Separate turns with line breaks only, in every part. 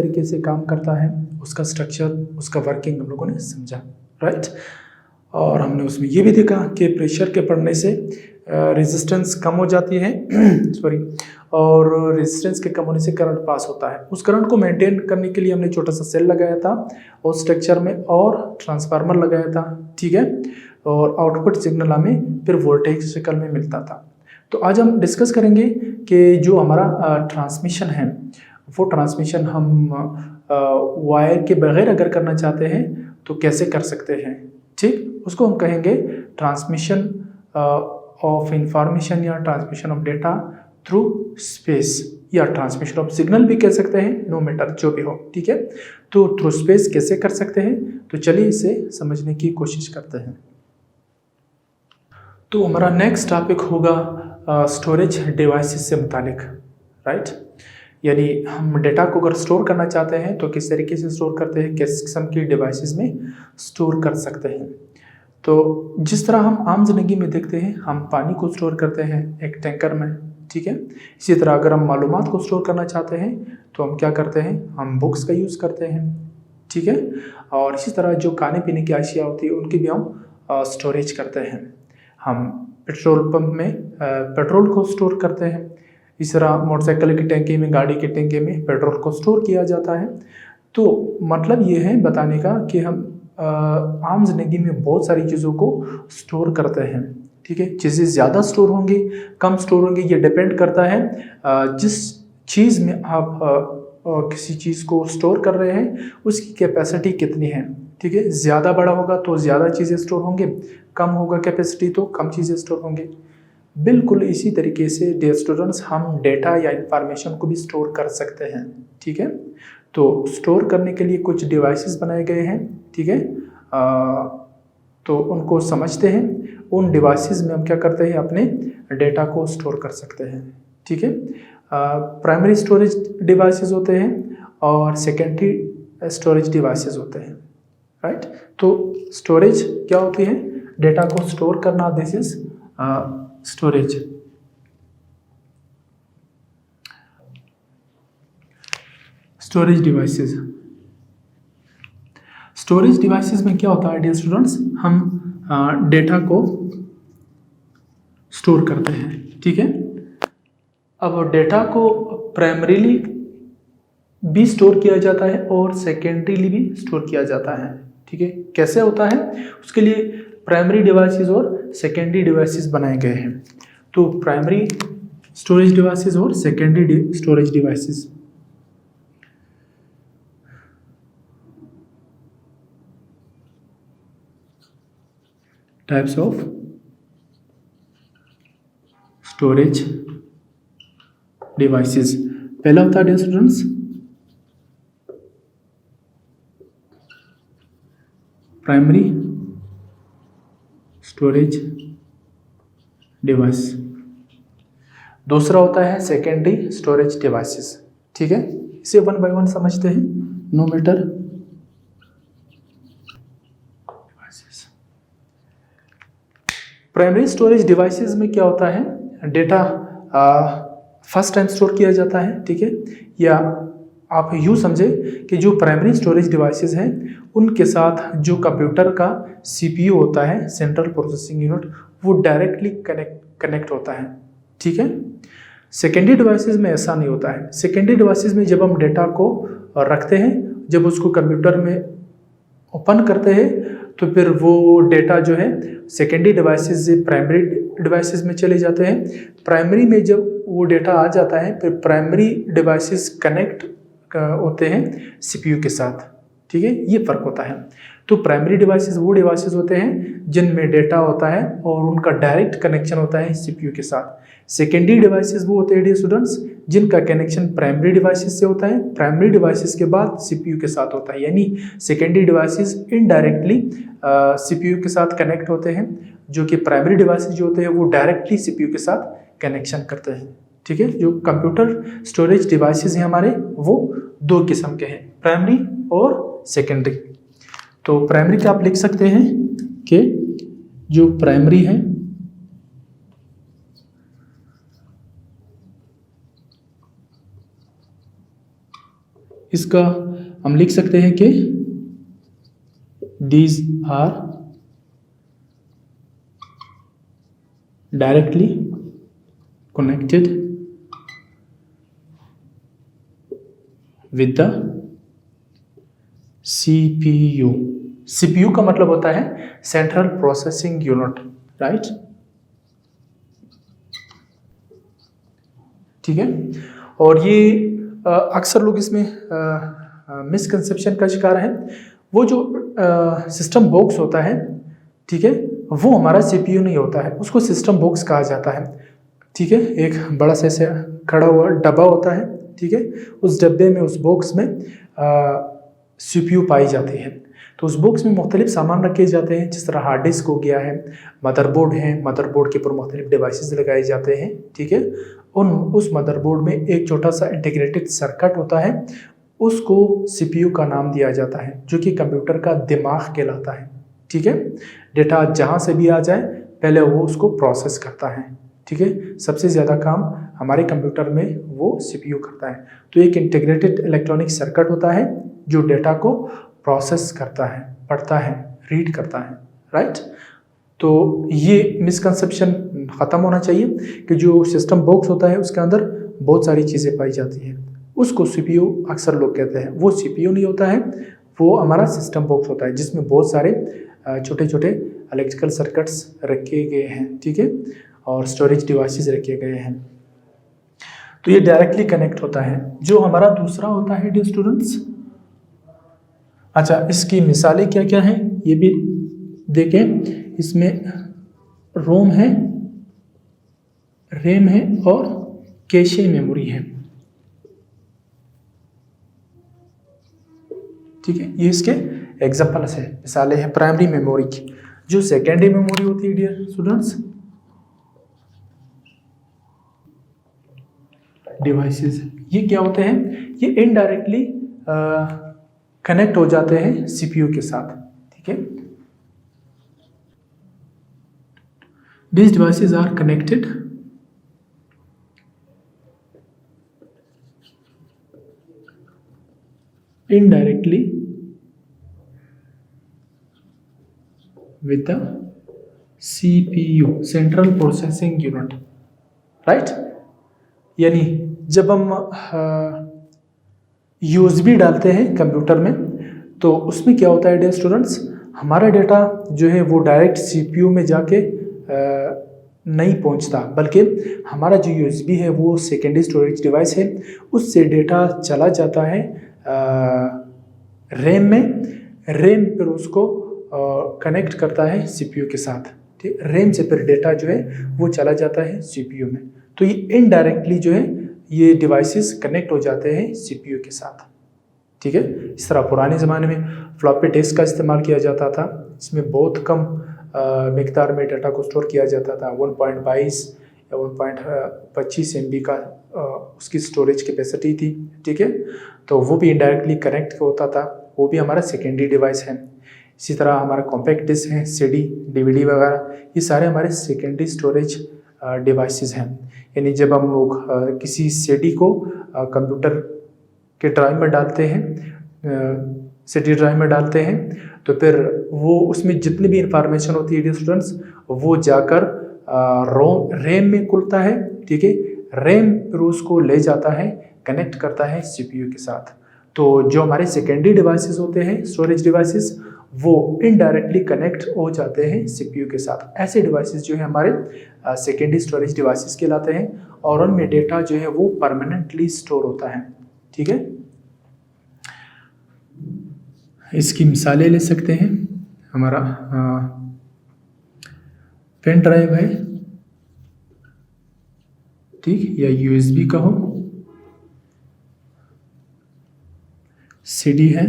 तरीके से काम करता है, उसका स्ट्रक्चर, उसका वर्किंग हम लोगों ने समझा, राइट। और हमने उसमें ये भी देखा कि प्रेशर के पड़ने से रेजिस्टेंस कम हो जाती है सॉरी, और रेजिस्टेंस के कम होने से करंट पास होता है। उस करंट को मेंटेन करने के लिए हमने छोटा सा सेल लगाया था और स्ट्रक्चर में और ट्रांसफार्मर लगाया था, ठीक है, और आउटपुट सिग्नल हमें फिर वोल्टेज शक्ल में मिलता था। तो आज हम डिस्कस करेंगे कि जो हमारा ट्रांसमिशन है, वो ट्रांसमिशन हम वायर के बगैर अगर करना चाहते हैं तो कैसे कर सकते हैं, ठीक। उसको हम कहेंगे ट्रांसमिशन ऑफ इंफॉर्मेशन या transmission of data through space, या ट्रांसमिशन ऑफ सिग्नल भी कह सकते हैं, नो मैटर जो भी हो, ठीक है। तो थ्रू स्पेस कैसे कर सकते हैं, तो चलिए इसे समझने की कोशिश करते हैं। तो हमारा नेक्स्ट टॉपिक होगा स्टोरेज डिवाइसेस से मुतालिक, राइट। यानी हम डेटा को अगर स्टोर करना चाहते हैं तो किस तरीके से स्टोर करते हैं, किस किस्म की डिवाइसेस में स्टोर कर सकते हैं। तो जिस तरह हम आम जिंदगी में देखते हैं, हम पानी को स्टोर करते हैं एक टैंकर में, ठीक है। इसी तरह अगर हम मालूमात को स्टोर करना चाहते हैं तो हम क्या करते हैं, हम बुक्स का यूज़ करते हैं, ठीक है। और इसी तरह जो खाने पीने की अशिया होती है उनकी भी हम स्टोरेज करते हैं। हम पेट्रोल पंप में पेट्रोल को स्टोर करते हैं। इस तरह मोटरसाइकिल की टैंकी में, गाड़ी की टैंकी में पेट्रोल को स्टोर किया जाता है। तो मतलब ये है बताने का कि हम आम जिंदगी में बहुत सारी चीज़ों को स्टोर करते हैं, ठीक है। चीज़ें ज़्यादा स्टोर होंगी, कम स्टोर होंगी, ये डिपेंड करता है जिस चीज़ में आप किसी चीज़ को स्टोर कर रहे हैं उसकी कैपेसिटी कितनी है, ठीक है। ज़्यादा बड़ा होगा तो ज़्यादा चीज़ें स्टोर होंगे, कम होगा कैपेसिटी तो कम चीज़ें स्टोर होंगे। बिल्कुल इसी तरीके से डियर स्टूडेंट्स, हम डेटा या इंफॉर्मेशन को भी स्टोर कर सकते हैं, ठीक है। तो स्टोर करने के लिए कुछ डिवाइसेस बनाए गए हैं, ठीक है। तो उनको समझते हैं। उन डिवाइसेस में हम क्या करते हैं, अपने डेटा को स्टोर कर सकते हैं, ठीक है। प्राइमरी स्टोरेज डिवाइसेस होते हैं और सेकेंडरी स्टोरेज डिवाइसेस होते हैं, राइट। तो स्टोरेज क्या होती है, डेटा को स्टोर करना, this is storage. Storage devices, storage devices में क्या होता है डियर स्टूडेंट्स, हम डेटा को स्टोर करते हैं, ठीक है। अब डेटा को प्राइमरीली भी स्टोर किया जाता है और सेकेंडरीली भी स्टोर किया जाता है, ठीक है। कैसे होता है, उसके लिए प्राइमरी डिवाइसेस और सेकेंडरी डिवाइसेस बनाए गए हैं। तो प्राइमरी स्टोरेज डिवाइसेस और secondary storage devices. Types of storage devices. पहला होता है dear students primary storage device, दूसरा होता है सेकेंडरी स्टोरेज डिवाइसेस, ठीक है। इसे वन बाय वन समझते हैं, no matter. Primary storage devices में क्या होता है, डेटा फर्स्ट टाइम स्टोर किया जाता है, ठीक है। या आप यूँ समझे कि जो प्राइमरी स्टोरेज डिवाइसेस हैं उनके साथ जो कंप्यूटर का सीपीयू होता है, सेंट्रल प्रोसेसिंग यूनिट, वो डायरेक्टली कनेक्ट होता है, ठीक है। सेकेंडरी डिवाइसेस में ऐसा नहीं होता है। सेकेंडरी डिवाइसेस में जब हम डेटा को रखते हैं, जब उसको कंप्यूटर में ओपन करते हैं तो फिर वो डेटा जो है सेकेंडरी डिवाइसेस से प्राइमरी डिवाइसेस में चले जाते हैं। प्राइमरी में जब वो डेटा आ जाता है फिर प्राइमरी डिवाइसेस कनेक्ट होते हैं सीपीयू के साथ, ठीक है। ये फ़र्क होता है। तो प्राइमरी डिवाइसेस वो डिवाइसेस होते हैं जिनमें डेटा होता है और उनका डायरेक्ट कनेक्शन होता है सीपीयू के साथ। सेकेंडरी डिवाइसेस वो होते हैं डियर स्टूडेंट्स जिनका कनेक्शन प्राइमरी डिवाइसेस से होता है, प्राइमरी डिवाइसेस के बाद सीपीयू के साथ होता है। यानी सेकेंडरी डिवाइसेस इनडायरेक्टली सीपीयू के साथ कनेक्ट होते हैं, जो कि प्राइमरी डिवाइसेस जो होते हैं वो डायरेक्टली सीपीयू के साथ कनेक्शन करते हैं, ठीक है। जो कंप्यूटर स्टोरेज डिवाइसेस हैं हमारे, वो दो किस्म के हैं, प्राइमरी और सेकेंडरी। तो प्राइमरी का आप लिख सकते हैं कि जो प्राइमरी है इसका हम लिख सकते हैं कि these are directly connected with the CPU. CPU का मतलब होता है सेंट्रल प्रोसेसिंग यूनिट, राइट? ठीक है। और ये अक्सर लोग इसमें मिसकंसेप्शन का शिकार है। वो जो सिस्टम बॉक्स होता है, ठीक है, वो हमारा सीपीयू नहीं होता है, उसको सिस्टम बॉक्स कहा जाता है। ठीक है, एक बड़ा सा ऐसे खड़ा हुआ डब्बा होता है, ठीक है, उस डब्बे में, उस बॉक्स में सीपीयू पाई जाती है। तो उस बॉक्स में मुख्तलिफ सामान रखे जाते हैं, जिस तरह हार्ड डिस्क हो गया है, मदरबोर्ड है, मदरबोर्ड के ऊपर मुख्तलिफ डिवाइसेस लगाए जाते हैं। ठीक है, उस मदरबोर्ड में एक छोटा सा इंटीग्रेटेड सर्किट होता है, उसको सीपीयू का नाम दिया जाता है, जो कि कंप्यूटर का दिमाग कहलाता है। ठीक है, डेटा जहाँ से भी आ जाए पहले वो उसको प्रोसेस करता है। ठीक है, सबसे ज़्यादा काम हमारे कंप्यूटर में वो सीपीयू करता है। तो एक इंटीग्रेटेड इलेक्ट्रॉनिक सर्किट होता है जो डेटा को प्रोसेस करता है, पढ़ता है, रीड करता है, राइट? तो ये मिसकंसेप्शन ख़त्म होना चाहिए कि जो सिस्टम बॉक्स होता है उसके अंदर बहुत सारी चीज़ें पाई जाती हैं, उसको सीपीयू अक्सर लोग कहते हैं। वो सीपीयू नहीं होता है, वो हमारा सिस्टम बॉक्स होता है जिसमें बहुत सारे छोटे छोटे इलेक्ट्रिकल सर्किट्स रखे गए हैं। ठीक है, और स्टोरेज डिवाइसेस रखे गए हैं। तो ये डायरेक्टली कनेक्ट होता है। जो हमारा दूसरा होता है डियर स्टूडेंट्स, अच्छा, इसकी मिसालें क्या क्या हैं ये भी देखें। इसमें रोम है, रैम है और कैशे मेमोरी है। ठीक है, ये इसके एग्जांपल्स है, मिसालें हैं प्राइमरी मेमोरी की। जो सेकेंडरी मेमोरी होती है डियर स्टूडेंट्स, डिवाइसेस, ये क्या होते हैं? ये इनडायरेक्टली कनेक्ट हो जाते हैं सीपीयू के साथ। ठीक है, these devices are connected indirectly with the CPU, Central Processing Unit, right? यानी जब हम यूएसबी डालते हैं कंप्यूटर में, तो उसमें क्या होता है डियर स्टूडेंट्स, हमारा डेटा जो है वो डायरेक्ट सीपीयू में जाके नहीं पहुंचता, बल्कि हमारा जो यूएसबी है वो सेकेंडरी स्टोरेज डिवाइस है, उससे डेटा चला जाता है रैम में। रैम फिर उसको कनेक्ट करता है सीपीयू के साथ। ठीक, रैम से फिर डेटा जो है वो चला जाता है सीपीयू में। तो ये इनडायरेक्टली जो है ये डिवाइसेस कनेक्ट हो जाते हैं सीपीयू के साथ। ठीक है, इस तरह पुराने ज़माने में फ्लॉपी डिस्क का इस्तेमाल किया जाता था। इसमें बहुत कम मिकदार में डाटा को स्टोर किया जाता था। 1.22 या 1.25 MB का उसकी स्टोरेज कैपेसिटी थी। ठीक है, तो वो भी इनडायरेक्टली कनेक्ट होता था, वो भी हमारा सेकेंडरी डिवाइस है। इसी तरह हमारा कॉम्पैक्ट डिस्क है, CD, DVD वगैरह, ये सारे हमारे सेकेंडरी स्टोरेज डिवाइसेस हैं। यानी जब हम लोग किसी CD को कंप्यूटर के ड्राइव में डालते हैं, CD ड्राइव में डालते हैं, तो फिर वो उसमें जितनी भी इंफॉर्मेशन होती है स्टूडेंट्स, वो जाकर रैम में खुलता है। ठीक है, रैम फिर उसको ले जाता है, कनेक्ट करता है सीपीयू के साथ। तो जो हमारे सेकेंडरी डिवाइसेस होते हैं, स्टोरेज डिवाइसेस, वो इनडायरेक्टली कनेक्ट हो जाते हैं सीपीयू के साथ। ऐसे डिवाइसेस जो है हमारे सेकेंडरी स्टोरेज डिवाइसेस कहलाते हैं, और उनमें डेटा जो है वो परमानेंटली स्टोर होता है। ठीक है, इसकी मिसालें ले सकते हैं। हमारा पेन ड्राइव है, ठीक, या यूएसबी का हो, CD है,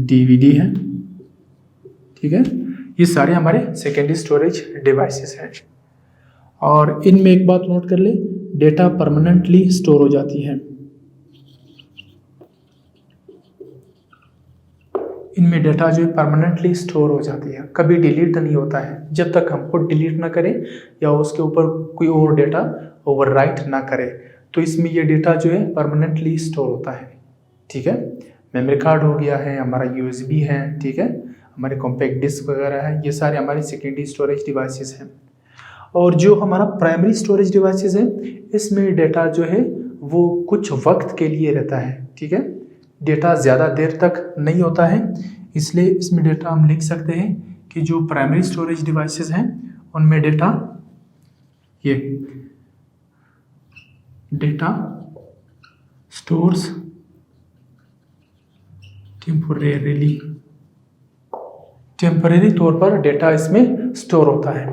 DVD है। ठीक है, ये सारे हमारे सेकेंडरी स्टोरेज डिवाइसेस हैं। और इनमें एक बात नोट कर ले, डेटा परमानेंटली स्टोर हो जाती है। इनमें डेटा जो है परमानेंटली स्टोर हो जाती है, कभी डिलीट नहीं होता है जब तक हम खुद डिलीट ना करें या उसके ऊपर कोई और डेटा ओवरराइट ना करे। तो इसमें ये डेटा जो है परमानेंटली स्टोर होता है, ठीक है। मेमोरी कार्ड हो गया है, हमारा USB है, ठीक है, हमारे कॉम्पैक्ट डिस्क वगैरह है, ये सारे हमारे सेकेंडरी स्टोरेज डिवाइसेस हैं। और जो हमारा प्राइमरी स्टोरेज डिवाइसेस है, इसमें डेटा जो है वो कुछ वक्त के लिए रहता है, ठीक है। डेटा ज़्यादा देर तक नहीं होता है, इसलिए इसमें डेटा हम लिख सकते हैं कि जो प्राइमरी स्टोरेज डिवाइसेस हैं उनमें डेटा स्टोर्स टेम्परेरी तौर पर डेटा इसमें स्टोर होता है।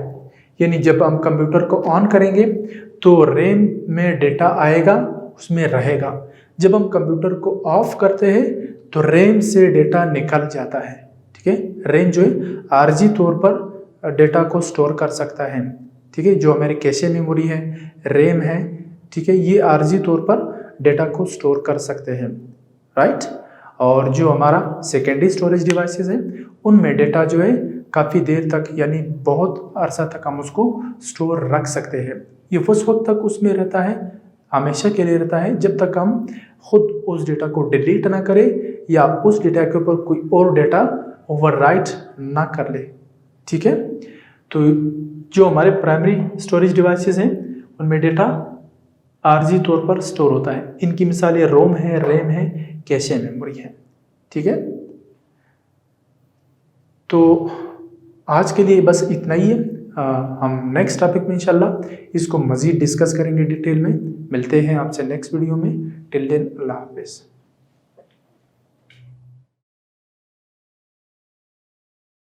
यानी जब हम कंप्यूटर को ऑन करेंगे तो रैम में डेटा आएगा, उसमें रहेगा। जब हम कंप्यूटर को ऑफ करते हैं तो रैम से डेटा निकल जाता है, ठीक है। रैम जो है आरजी तौर पर डेटा को स्टोर कर सकता है, ठीक है। जो हमारी कैशे मेमोरी है, रैम है, ठीक है, ये आरजी तौर पर डेटा को स्टोर कर सकते हैं, राइट। और जो हमारा सेकेंडरी स्टोरेज डिवाइसेस है उनमें डेटा जो है काफ़ी देर तक यानी बहुत अरसा तक हम उसको स्टोर रख सकते हैं। ये उस वक्त तक उसमें रहता है, हमेशा के लिए रहता है, जब तक हम खुद उस डेटा को डिलीट ना करें या उस डेटा के ऊपर कोई और डेटा ओवरराइट ना कर ले, ठीक है। तो जो हमारे प्राइमरी स्टोरेज डिवाइसेस हैं उनमें डेटा आरजी तौर पर स्टोर होता है। इनकी मिसालें रोम है, रैम है, कैशे मेमोरी है, ठीक है। तो आज के लिए बस इतना ही है। हम नेक्स्ट टॉपिक में इंशाल्लाह इसको मज़ीद डिस्कस करेंगे डिटेल में। मिलते हैं आपसे नेक्स्ट वीडियो में। टिल देन अल्लाह हाफिज़।